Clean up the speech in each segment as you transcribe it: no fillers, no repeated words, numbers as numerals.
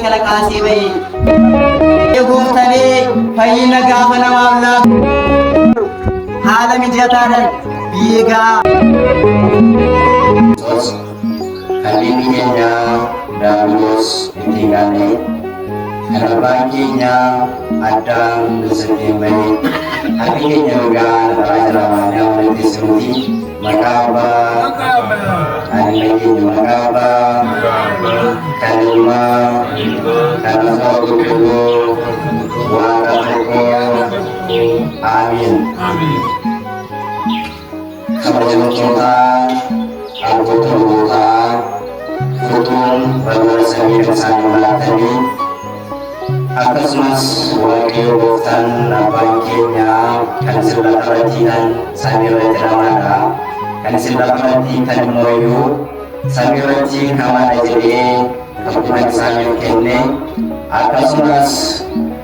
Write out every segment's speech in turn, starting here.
kana kaasee bahe. Gooftanii fayyina gaafa namaaf laatu haala mijataadhaan biigaa. Kaliin keenya daabulos itti gaane kan abbaan keenya addaan sirriin bahee harki keenya dhugaa lafaraa jiraamaanii amanatti sirriitti maqaa abbaa aannan keenya maqaa abbaa kan ilmaa kan abbaa qulqulluu waaqa tokkoo amiin. Kabajamtootaa abbootootaa futuun balbala samii kan isaanii malaatanii akkasumas waaqayyo gooftaan abbaan keenya kan isin lafa irrattiidhaan samii irratti namaadha kan isin lafa irratti kan immoo samii irratti kamaadha jedhee kabajama isaaniif kenne akkasumas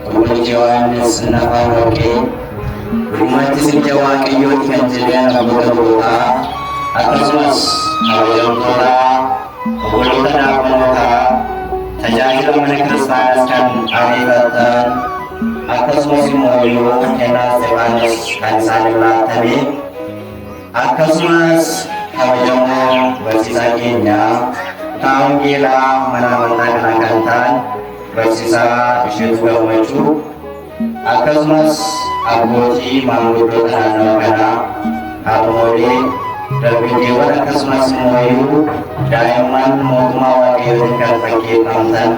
qulqullichi Yohaannis nafaan warqee dhugumatti isin waaqayyooti kan jedhan abbootootaa akkasumas kabajamtootaa obboloota dhaabbanoota tajaajila mana kiristaanaas kan ariifatan akkasumas immoo kennaa Istefaanos kan isaaniif laatame akkasumas kabajamoo barsiisaa keenya kutaa wangeelaa mana amantaa kana kan ta'an barsiisaa Isheetuu Gammachuu akkasumas abbootii maanguddoota naannoo kanaa haadholii dargaggeewwan akkasumas immoo daa'imman mootummaa waaqayyootiin kan fakkeeffamtan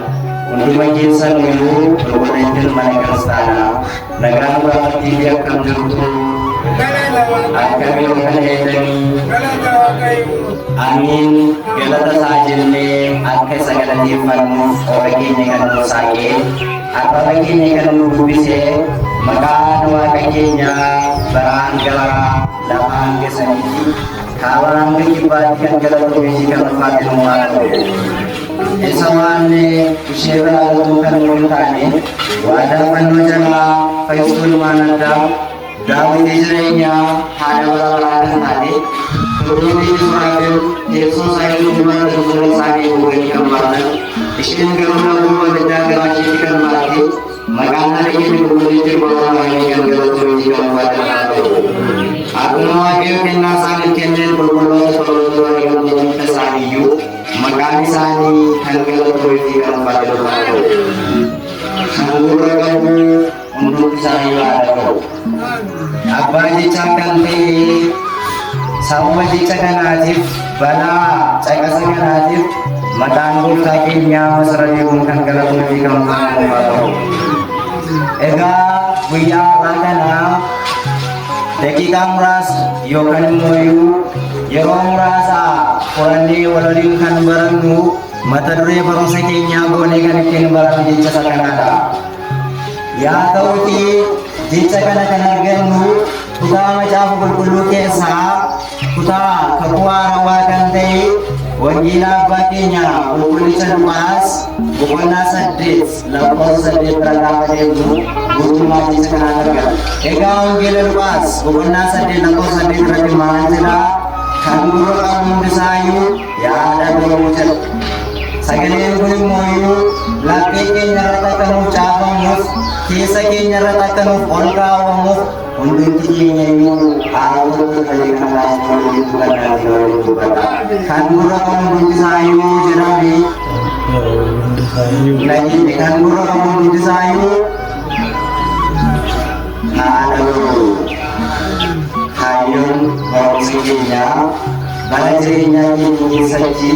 hunduma keessan iyyuu qulqulleettiin mana kiristaanaa nagaan baafattii fi akkam jirtu akkamiin kana eeganii amiin galata isaa jennee akka isa galateeffannuuf qofa keenya kan nu saaqee arraba keenya kan nu dubbisee maqaan waaqa keenya baraan gara lafaan keessanitti kaabaan kibbaatti kan galatu fi kan ulfaatti uumaa isa waan ishee biraa galuu kan nuuf taane waadaa fannoo jalaa fayyistuu ilmaan addaa daawwitii jireenyaa haadha barabaraa kan taate turtuutii Israa'el teessoo isaanii uummata dubbara isaanii bu'anii kan baatan isheen garuu naguu abiddaa garaasheetti kan baate maqaan haala keenya qulqulleetti barabaraa kan galatu fi kan ulfaatti akkuma waaqayyo kennaa isaaniif kenneen qulqulloota tolootaa eegamtoota isaaniiyyuu maqaan isaanii kan galatu fi kan ulfaatti kan gurra qabu hundumti isaanii yaada qabu. Abbaa jechaa kan ta'e sababa jecha kanaatiif balaa caqasa kanaatiif maqaan gooftaa keenyaa masara deemuun kan galatuu fi kan ulfaatu qabu. Egaa guyyaa har'aa kanaa daqiiqaa muraasa yookaan immoo yeroo muraasa qorannee waliin kan barannu mata duree barumsa keenyaa goonee kan ittiin barannu jecha isa kanaadha. Yaa ta'uuti jecha kana kan argannu kutaa macaafa qulqulluu keessaa kutaa kakuu haarawaa kan ta'e wangeela abbaa keenya qulqullicha Luqaas boqonnaa 8 lakkoofsa 8 bira gaafa deemnu guutummaa jecha kanaan argama. Egaa wangeela Luqaas boqonnaa 8 lakkoofsa 8 irratti maal jedha? Kan gurra qabu hundisaayyuu yaada gahu jedha. Sagaleen kun immoo laphee keenya irratti akka nuuf caafamuuf keessa keenya irratti akka nuuf ol kaawwamuuf hundumti keenya iyyuu haalota ta'ee kan baasnee waliin dubbannaatiin waliin dubbata. Kan gurra qabu hundisaayyuu jedhame kan gurra qabu hundisaayyuu haala gahu. Kaayyoon barumsa keenyaa bara jireenyaa keenya keessatti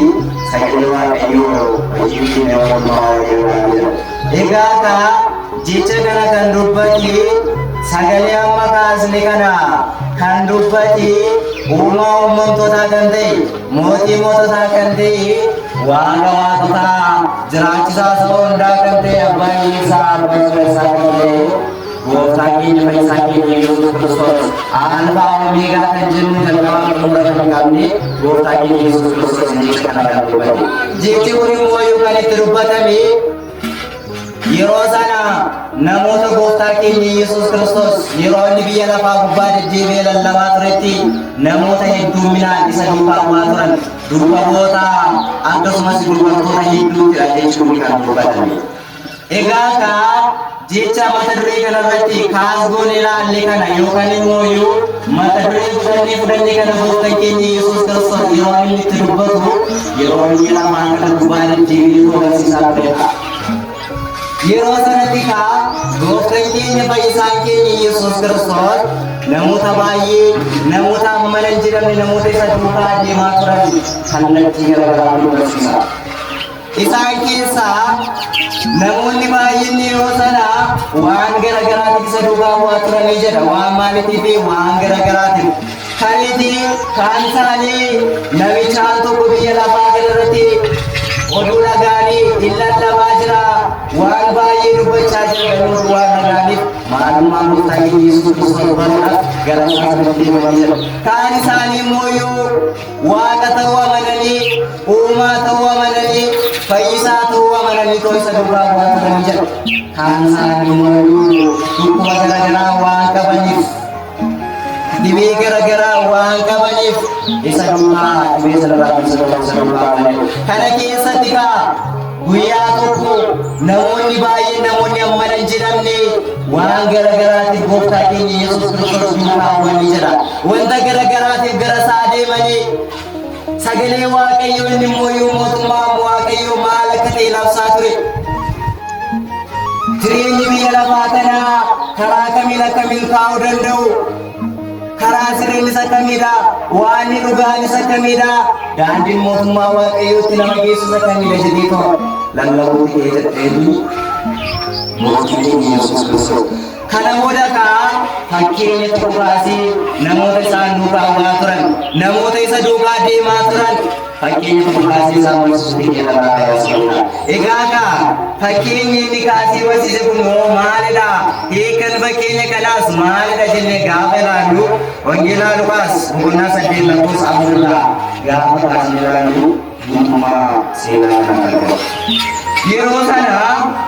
sagalee waaqayyoo hojii keenya mootummaa waaqayyoo jira. Egaa kaa jecha kana kan dubbate sagalee amma kaasne kana kan dubbate uumaa uumamtootaa kan ta'e mootii moototaa kan ta'e waaqa waaqotaa jiraachisaa saba hundaa kan ta'e abbaa isaa abbaa isaa kan ta'e gooftaa keenya fayyisaa keenya Yesuus Kiristoos alfaa omeegaa kan jennu jalqabaa xumura kan qabne gooftaa keenya Yesuus Kiristoos jecha kana kan dubbate. Jechi kun immoo kan itti dubbatame yeroo sana namoota gooftaa keenya Yesuus Kiristoos yeroo inni biyya lafaa gubbaa deddeebi'ee lallabaa turetti namoota hedduminaan isa duukaa bu'aa turan dubbaboota akkasumas gurgurtoota hedduutti jechuun kan dubbatame. Egaa jecha mata duree kanarratti kaasgoon ilaalle kana yookaan immoo mata duree fudhannee kana gooftaan keenya Yesuus Kiristoos yeroo inni itti dubbatu yeroo inni lamaan kana gubaatti biyyoo barsiisaa turedha. Yeroo sanatti gooftaan keenya fayyisaan keenya Yesuus Kiristoos namoota baay'ee namoota mana hin jedhamne namoota isa duukaa deemaa turan kallattii garaagaraa barsiisa. Isaan keessaa namoonni baay'een yeroo sana waan garaagaraatiif isa duukaa bu'aa turanii jedha. Waan maaliitiif waan garaagaraatiif. Kan isaanii namichaan tokko biyya lafaa kanarratti oduu dhagaanii hin lallabaa jira. Waan baay'ee dubbachaa jira namoota waan dhagaaniif maalummaa gooftaa keenya Yesuus Kiristoos baruudhaaf gara isaaniitti deemaa jira. Kaan isaanii immoo waaqa ta'uu amananii uumaa ta'uu amananii fayyisaa ta'uu amananii too isa duukaa bu'aa turanii jedha. Kaan isaanii immoo dhukkuba garaagaraa waan qabaniif dhibee garaagaraa waan qabaniif isa duukaa dhibee sanarraa isa duukaa bu'aniif. Kana keessatti guyyaa tokko namoonni baay'een namoonni amma hin jedhamne waan garaagaraatiif gooftaa keenya Yesuus Kiristoos duukaa bu'anii jira. Wanta garaagaraatiif gara isaa deemanii sagalee Waaqayyoo inni immoo mootummaa Waaqayyoo maal akka ta'e labsaa ture. Jireenyi biyya lafaa kanaa karaa kamiin akka milkaa'uu danda'u karaa sirriin isa kamidha? Waan dhugaan isa kamidha? Daandiin mootummaa Waaqayyootti nama geessu isa kamidha jedhee lallabuuti jedheetu mootummaa Yesuus Kiristoos. Kana booda fakkeenya tokko kaasee namoota isaan duukaa bu'aa turan namoota isa duukaa deemaa turan fakkeenya tokko kaasee isaan barsiisuutti jedhamaa taasisanidha. Egaa fakkeenya inni kaasee barsiise kun maalidha? Hiikan fakkeenya kanaas maalidha jennee gaafa ilaallu Wangeelaa Luqaas boqonnaa 8:4 gaafa kaasee ilaallu mootummaa seenaa kan argamu. Yeroo sana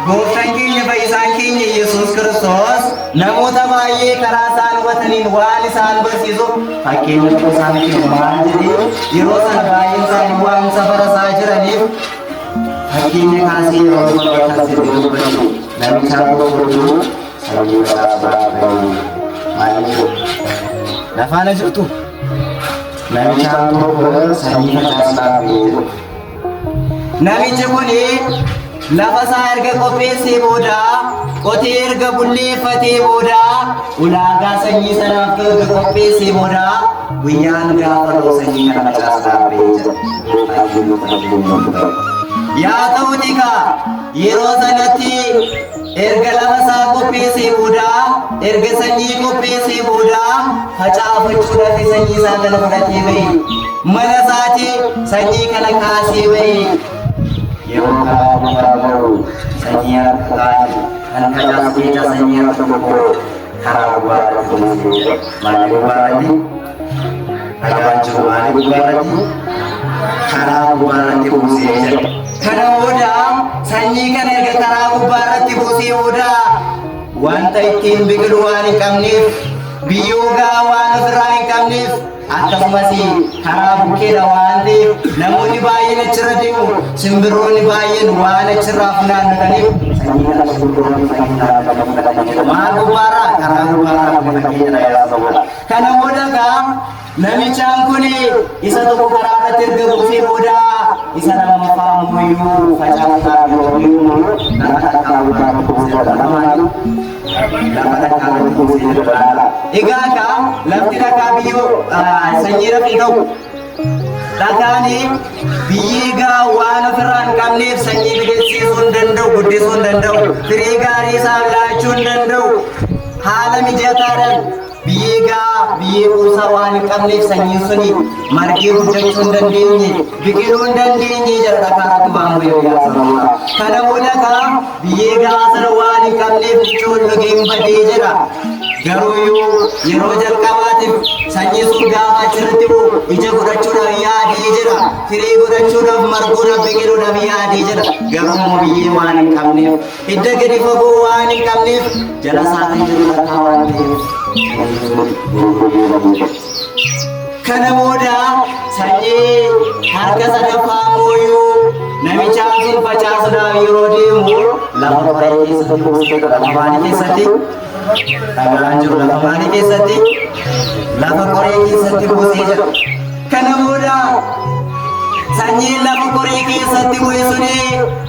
gooftaan keenya fayyisaan keenya Yesuus Kiristoos namoota baay'ee karaa isaan hubataniin waan isaan barsiisu fakkeenya tokko isaaniif maal jedhee yeroo sana baay'een isaanii waan safara isaa jiraniif fakkeenya kaasee yeroo kaasee dubbatu namicha tokko sanyii facaasaa maal jedhu lafaana jirtu namicha tokko sanyii facaasaa jedhu. Namichi kun lafa isaa erga qopheessee booda qotee erga bulleeffatee booda ulaagaa sanyii sanaaf erga qopheessee booda guyyaan gaafa ta'u sanyii kana facaasaa jira. Yaa ta'uuti yeroo sanatti erga lafa isaa qopheessee booda erga sanyii qopheessee booda facaafachuudhaaf sanyii isaa kana fudhatee bahe mana isaatii sanyii kana kaasee bahe. Yeroo karaa gubbaarra sanyii harkaa kan facaafateedha sanyii harka tokko karaa gubbaarra kunuunsuudha. Maali gubbaarratti? Dhagaan jiru maali gubbaarratti? Karaa gubbaarratti buusee jira. Kana booda sanyii kana erga karaa gubbaarratti buusee booda wanta ittiin biqilu waan hin qabneef biyyoo gahaa waan ofirraa hin qabneef akkasumas karaa bukkeedha waan ta'eef namoonni baay'een achirra deemu simbirroonni baay'een waan achirraa funaannataniif maal gubbaarraa karaa gubbaarraa kana booda namichaan kun isa tokko karaa irratti erga buusee booda isa lammaffaa ammoo facaasaa yookiin lafa dhaqaa gubbaarra buusee dhalamaadha. Egaa lafti dhagaa biyyoo sanyii rafii ta'u dhagaan biyyee gahaa waan ofirraa hin qabneef sanyii biqilchiisuu hin danda'u guddisuu hin danda'u firii gaarii isaaf laachuu hin danda'u haala mijataadhaan biyyee gahaa biyyee kuusaa waan hin qabneef sanyiin suni margee guddachuu hin dandeenye biqiluu hin dandeenye jala dhagaatti baamuu yoo yaasama. Kana booda biyyee gahaa sana waan hin qabneef ijoollogee hin badee jedha. Garuu yeroo jalqabaatiif sanyii sun gaafa achirratti ija godhachuudhaaf yaadee jira. Firii godhachuudhaaf marguudhaaf biqiluudhaaf yaadee jira. Garuu biyyee waan hin qabneef hidda gadi fagoo waan hin qabneef jala isaatiin jiru dhagaa waan ta'eef. Kana booda sanyii harka sadaffaa mooyyuu namichaan sun facaasuudhaaf yeroo deemu lafa bareedaa keessatti buusee lafa maalii keessatti dhagaan jiru lafa maalii keessatti lafa qoree keessatti buusee jira. Kana booda sanyiin lafa qoree keessatti bu'e suni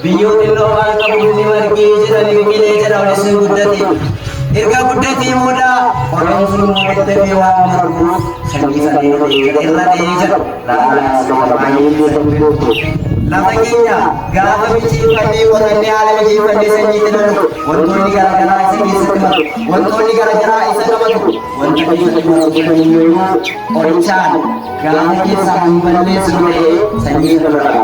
biyyoota innoo waan qabuuf ni margee jedhani biqilee jedha waliin guddate. Erga guddatee booda qoreen sun guddatee waan marguuf sanyii sana irra dheeree jira. Lafa keenya gaafa mijeeffannee qotannee haala mijeeffannee sanyiitti naannu wantoonni garaagaraa isa keessatti matu wantoonni garaagaraa isa qabatu wanta keessatti matu kamiyyuu qorichaan gaafa keessaa hin balleessu ta'ee sanyii irra dhaqa.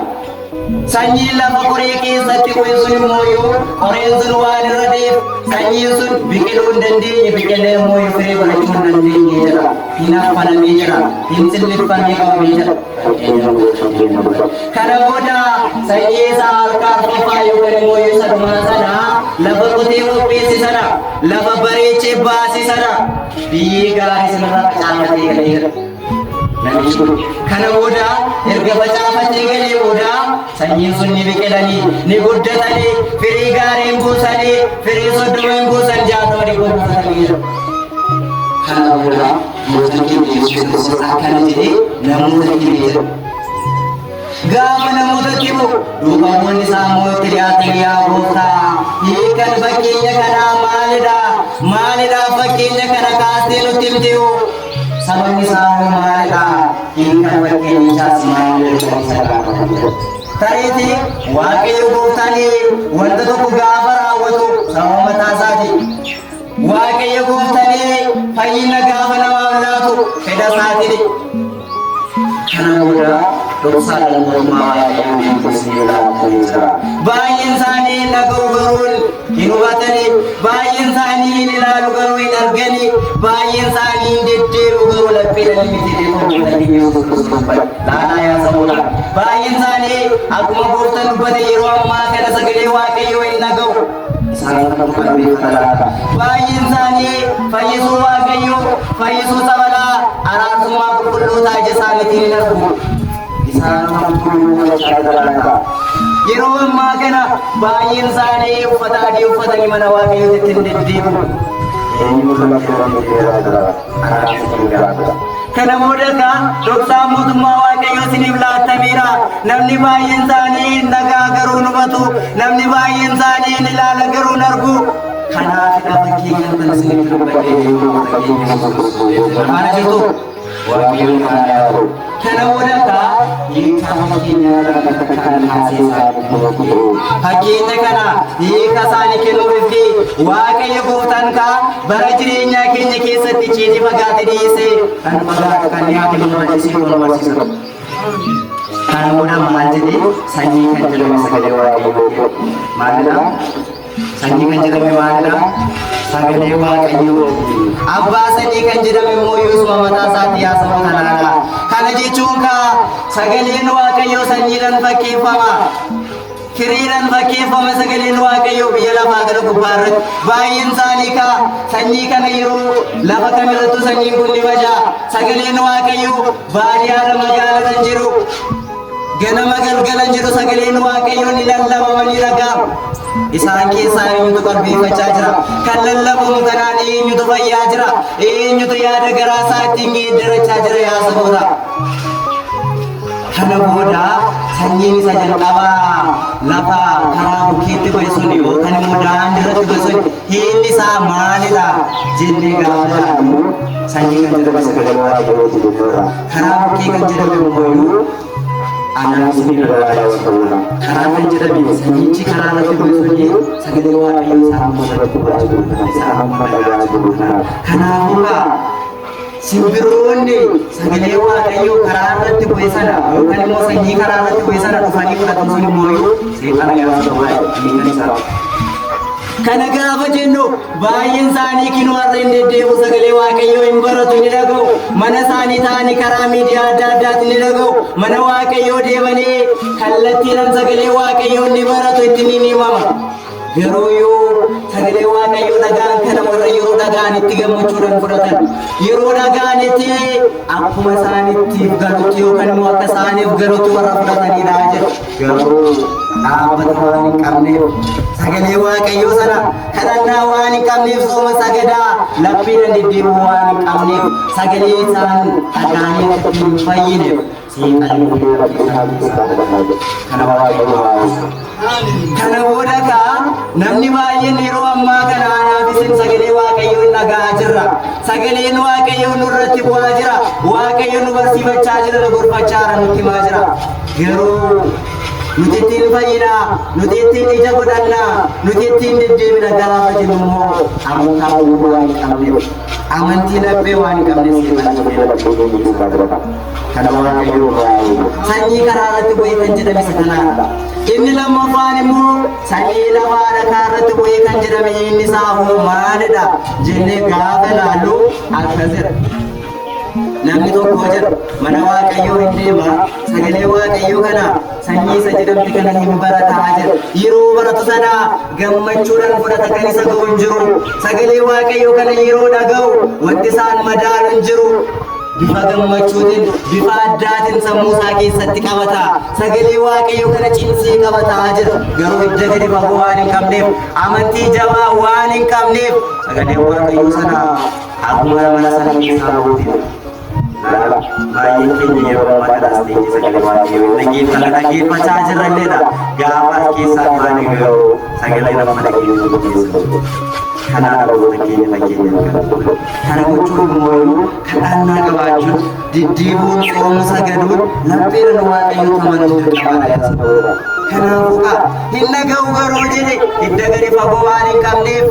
Sanyiin lafa qoree keessatti bu'e sun immoo qoreen sun waan irra deebi'eef sanyiin sun biqiluu hin dandeenye biqilee immoo firee godhachuu hin dandeenye jedha. Hin affanamee jira. Hin sillifamee qabamee jira. Kana booda sanyii isaa harkaan qofaa yookaan immoo isa dhumaa sana lafa qotee qopheesse sana lafa bareechee baase sana biyyee gaarii sanarraa facaafatee galee jira. Kana booda erga facaafatee galee booda sanyiin sun ni biqilanii ni guddatanii firii gaarii buusanii firii 30 buusan 60 buusanii jira. Kana booda mootiin keenya Yesuus Kiristoos akkana jedhee namoota himee jira. Gaafa namoota himu duubamoonni isaa immoo itti dhiyaatanii yaa gooftaa hiikan fakkeenya kanaa maalidha fakkeenya kana kaastee nutti himtee sababni isaa maalidha hiikan fakkeenyichaas maalidha. Tareeti Waaqayyo gooftaan wanta tokko gaafa raawwatu sababa mataa isaati. Waaqayyo gooftaan fayyina gaafa namaaf laatu fedha isaati. Kana booda dhoksaadhaan mormaa baay'een isaanii dhaga'u garuu hin hubatani baay'een isaanii hin ilaalu garuu hin argani baay'een isaanii hin deddeebi'u garuu lapheedhaan miti laalaa yaa samuudha baay'een isaanii akkuma gooftaan dubbate yeroo ammaa kana sagalee Waaqayyoo hin dhaga'u isaan kan qalbeeffata laata baay'een isaanii fayyisuu Waaqayyoo fayyisuu sabalaa araarsummaa qulqullootaa ija isaaniitiin hin argu isaan qulqulluu laata yeroo ammaa kana baay'een isaanii uffata adii uffatanii mana Waaqayyootti hin deddeebi'u. Kana booda dhoksaan mootummaa Waaqayyoo isiniif laattameera. Namni baay'een isaanii nagaa garuu hin hubatu. Namni baay'een isaanii hin ilaala garuu hin argu. Kanaaf fakkii kan isiniif dubbadhee maana jirtu Waaqayyoon kana yaadu. Kana booda hiikaa fakkeenya kana hiika isaanii kennuufi Waaqayyo gooftaan bara jireenyaa keenya keessatti ciitii fagaate dhiyeesse kan fagaate kan dhiyaate nu barsiisee nu barsiisa. Kana booda maal jedhee sanyii kan jedhame sagalee Waaqayyoo maalidha? Sanyii kan jedhame maalidha? Sagalee Waaqayyoo. Abbaa sadii kan jedhame immoo Yesuus mataa isaatti yaasama kanaadha. Kana jechuun sagaleen Waaqayyoo sanyiidhaan fakkeeffama. Firiidhaan fakkeeffama sagaleen Waaqayyoo biyya lafaa gara gubbaa irratti. Baay'een isaanii sanyii kana yeroo lafa kamirrattu sanyiin kun ni badaa. Sagaleen Waaqayyoo baadiyyaadha magaalaa kan jiru. Ganama galgalan jiru sagaleen Waaqayyoo ni lallabama ni dhaga'ama. Isaan keessaa eenyutu qalbeeffachaa jira? Kan lallabamu kanaan eenyutu fayyaa jira? Eenyutu yaada garaa isaa ittiin geeddarachaa jira yaa saboota? Kana booda sanyiin isa jalqabaa lafa karaa bukkeetti bu'e sun yookaan immoo daandii irratti bu'e sun hiilli isaa maalidha jennee gaafa ilaallu sanyii kan jedhame sagalee Waaqayyooti jechuudha. Karaa bukkee kan jedhame immoo karaa kan jedhame sanyichi karaa irratti bu'e suni sagalee Waaqayyoo isaa amma irratti bu'aa jiru. Kanaafuu simbirroonni sagalee Waaqayyoo karaa irratti bu'e sana yookaan immoo sanyii karaa irratti bu'e sana dhufanii fudhatan sun immoo seexana yaasa kana gaafa jennu baay'een isaanii kinoo har'a hin deddeebi'u sagalee Waaqayyoo hin baratu ni dhaga'u mana isaanii ta'anii karaa miidiyaa adda addaatti ni dhaga'u mana Waaqayyoo deemanii kallattiidhaan sagalee Waaqayyoo ni baratu itti ni himama. Garuu yoo sagalee Waaqayyoo dhagaan kana warra yeroo dhagaan itti gammachuudhaan fudhatan yeroo dhagaan itti akkuma isaaniitiif galutti yookaan immoo akka isaaniif galutti warra fudhatanidha jedhu. garuu dhaabbata waan hin qabneef sagalee waaqayyoo sana kadhannaa waan hin qabneef sooma sagadaa laphiidhaan deddeebi'uu waan hin qabneef sagalee isaan dhaga'anii itti hin fayyineef kana booda kaa namni baay'een yeroo ammaa kana anaafis sagalee waaqayyoo hin dhaga'aa jirra. Sagaleen waaqayyoo nurratti bu'aa jira. Waaqayyo nu barsiifachaa jira, nu gorfachaa jira, nutti himaa jira. Garuu nuti ittiin fayyina, nuti ittiin ija godhanna, nuti ittiin deddeebina gaafa jennu immoo amantaa uumuu waan hin qabneef, amantii laphee waan hin qabneef kana waaqayyoo sanyii karaa irratti bu'ee kan jedhame isa kanaadha. Inni lammaffaan immoo sanyii lafaa dhagaa irratti bu'ee kan jedhame inni isaa hoo maalidha jennee gaafa ilaallu akkasidha. Namni tokko jedha mana waaqayyoo hin deema sagalee waaqayyoo kana sanyii isa jedhamti kana hin barataa jedha. Yeroo baratu sana gammachuudhaan fudhata kan isa ga'u hin jiru. Sagalee waaqayyoo kana yeroo dhaga'u wanti isaan madaalu hin jiru. Bifa gammachuutiin bifa addaatiin sammuu isaa keessatti qabata. Sagalee waaqayyoo kana cimsee qabataa jira. Garuu hidda gadi fagoo waan hin qabneef, amantii jabaa waan hin qabneef sagalee waaqayyoo sana akkuma mana sana keessaa buutiin. Baay'een keenya yeroo ammaadhaas ta'e sagalee waaqayyoo dhaggeeffachaa jirranidha. Gaafa keessaa turani garuu sagalee nama dhaggeeffatu. Kanaan dhaloota keenya fageenya kana. Kana gochuun immoo kadhannaa qabaachuun, diddiibuun, soomuu, sagaduun lapheedhaan waaqayyoo amanuu dirqamadha. Kanaafuu hin dhaga'u garuu jedhe hidda gadi fagoo waan hin qabneef,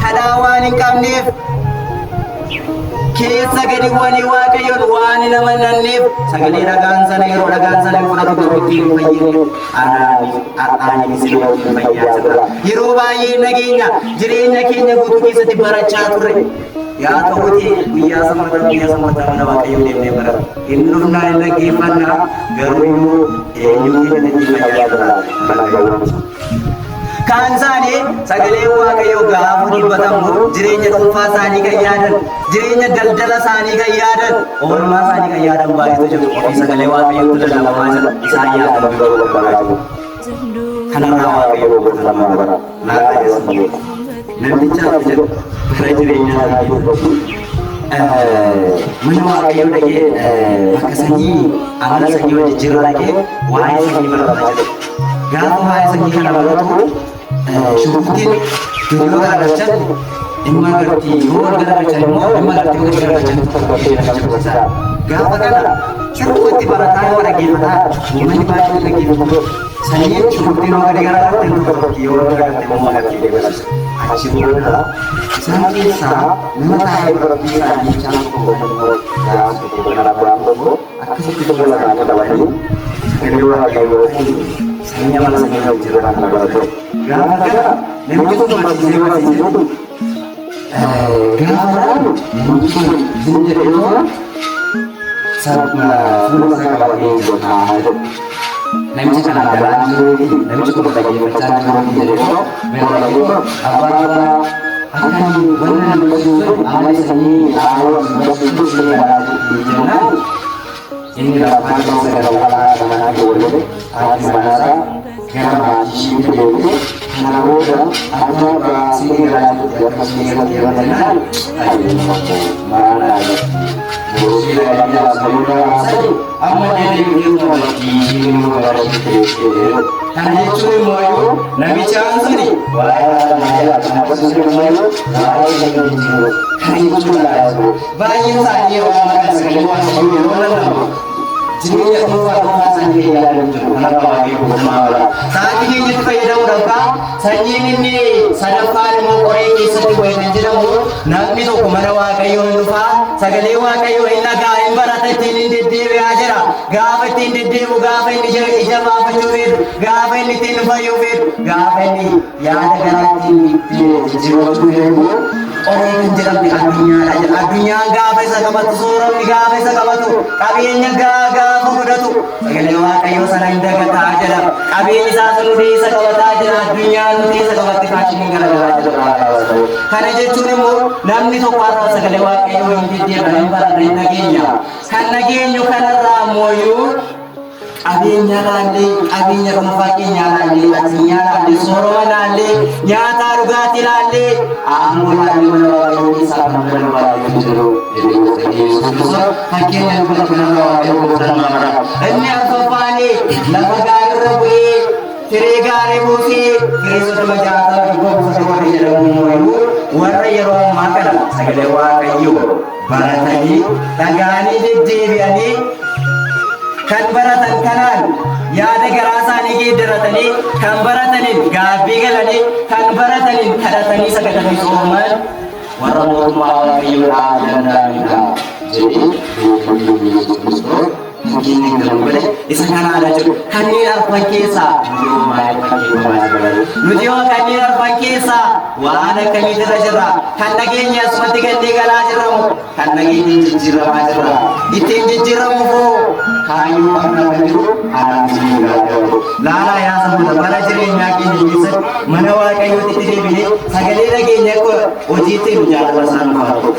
kadhaa waan hin qabneef, keessa gadi wani waaqayyoon waan hin amananneef sagalee dhagaan sana yeroo dhagaan sana fudhatu garuu ittiin hin fayyine har'aan isin wajjin fayyaa jirra. Yeroo baay'ee nageenya jireenya keenya guutuu keessatti barachaa turre. Yaa ta'uuti guyyaa sanbataa mana waaqayyoo deemnee barata. Hin dhufnaa hin dhaggeeffannaa garuu immoo eenyu keenya ittiin fayyaa jirra mana gawwamsa. Kaan isaanii sagalee waaqayyoo gaafa dubbatamu jireenya dhuunfaa isaanii kan yaadan, jireenya daldala isaanii kan yaadan, oolmaa isaanii kan yaadan baay'eetu jiru. Ofii sagalee waaqayyootu lallabaa jira isaan yaadan garuu barbaadu. Kanarraa waaqayyoo gosa lamaa bara laata keessatti namtichaaf jedhu gara jireenyaa mana waaqayyoo dhaqee bakka sanyii amala sanyii wajjin jirra dhaqee waa'ee sanyii barataa jedhu. Gaafa waa'ee sanyii kana baratu shuruftiin yeroo garagachan dhimma gartii yoo garagachan immoo dhimma gartii yoo garagachan tokkottee nama jirbisaa. Gaafa kana shurufatti barataa yoo dhaggeeffataa uummanni baay'een dhaggeeffatu sanyiin shuruftiin yoo gadi garagatte tokkotti yoo garagatte immoo gartii deebisisa. Achi booda isaan keessaa nama taa'ee barattii isaanii isaan tokko immoo gaafa tokko kana biraan tokko akkasitti tokko lamaan qabatanii sagalee waaqayyoo sanya mana sanya wajjin kan baratu. Gaafa kana namni kun barsiisee barsiisee gaafa namni kun jedhee fuula isaa qabatee jiru taa'aa jiru. Namicha kana galaan jiruu fi namichi kun dhaggeeffachaa jiruu fi jedhee meeshaalee abbaa akkan wanna nama barsiisu amala sanyii haala barsiisuu fi jennaan inni lafa keessa galgalaa manaa keewwate haati manaadha gara maatii deemte kana booda akka baasii irraatti akkasuma irratti deematannaan maalaadha. Boosii dhaganii asxamuudha haasa'u amma deebiin walakkiin barachuu kana jechuun immoo namichaan suni waa'ee haala manaa kan barsiisu immoo waa'ee sanyii jiru kan jechuun laatu baay'een isaanii yeroo ammaa kana sagalee waaqayyoo yeroo lallabu jireenya dhuunfaa isaanii fayyadamu jiru kanarraa waaqayyoo godhamaa oolaa. Sa'aatii keenyatti fayyadamuudhaaf sanyiin inni sadaffaan immoo qoree keessatti bu'e kan jedhamu namni tokko mana waaqayyoo hin dhufaa sagalee waaqayyoo hin dhagaa hin barata ittiin hin deddeebi'aa jira. Gaafa ittiin deddeebi'u gaafa inni ija baafachuu fedhu gaafa inni ittiin fayyuu fedhu gaafa inni yaada garaa ittiin jijjiirrachuu fedhu qoree kan jedhamte addunyaadha jedha. Addunyaan gaafa isa qabatu sooromni gaafa isa qabatu qabeenya gaafa fudhatu sagalee waaqayyoo sana hin dagataa jedha. Qabeenyi isaa sun hundee isa qabataa jira addunyaan hundee isa qabatte faashiniin garagaraa jira. Kana jechuun immoo namni tokko har'a sagalee waaqayyoo hin deddeebi'an hin baranne hin nageenya. Kan nageenyu kanarraa mooyyuu qabeenya laallee qabeenya dhuunfaa keenya laallee addunyaa laallee sooroma laallee nyaata dhugaatii laallee ammoo laallee mana waaqayyoo isaa kan barbaadu jiru fakkeenya dubbatu nama waaqayyoo gosa nama inni arfaffaanii lafa gaariirra bu'ee firee gaarii buusee firee soddoma jaatama dhibbaa buufata warra jedhamu immoo warra yeroo ammaa kana sagalee waaqayyoo baratanii dhaga'anii deddeebi'anii kan baratan kanaan yaada garaa isaanii geeddaratanii kan barataniin gaabbii galanii kan barataniin kadhatanii sagadanii sooman warra mootummaa waaqayyoodhaa danda'anidha jedhee fakkiin godhe isa kanaadha jedhu kanneen arfan keessaa nuti yoo kanneen arfan keessaa waan akkamiitirra jirra kan nageenya asumatti gannee galaa jirramu kan nageenya jijjiiramaa jirra ittiin jijjiiramuufoo kaayyoo qabna kan jiru laalaa yaa saboota bara jireenyaa keenya keessatti mana waaqayyootti deebinee sagalee nageenya hojiitti nu jaalala isaan nufaatu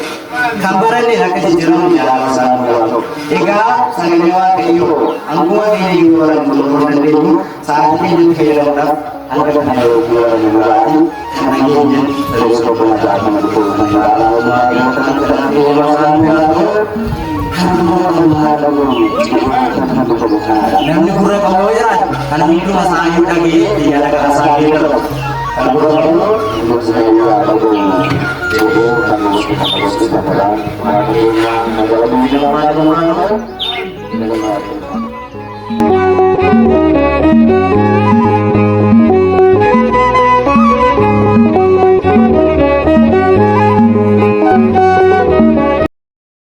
kan baranne akka jijjiiramu jaalala isaan nufaatu egaa sagalee waaqayyoo anguma keenya yoo baran gurguruu dandeenyu sa'aatii keenyatti fayyadamuudhaaf hanga kana yoo baran muraati kan nageenya sirreessa boqonnaa ta'an dhufuu kan jaalala waaqayyoo kan kadhatee yoo isaan nufaatu namni gurra qabu jiraatu kan hunduma isaanii dhagee yaada gara isaa geeddaru kan gurra qabu Thank you.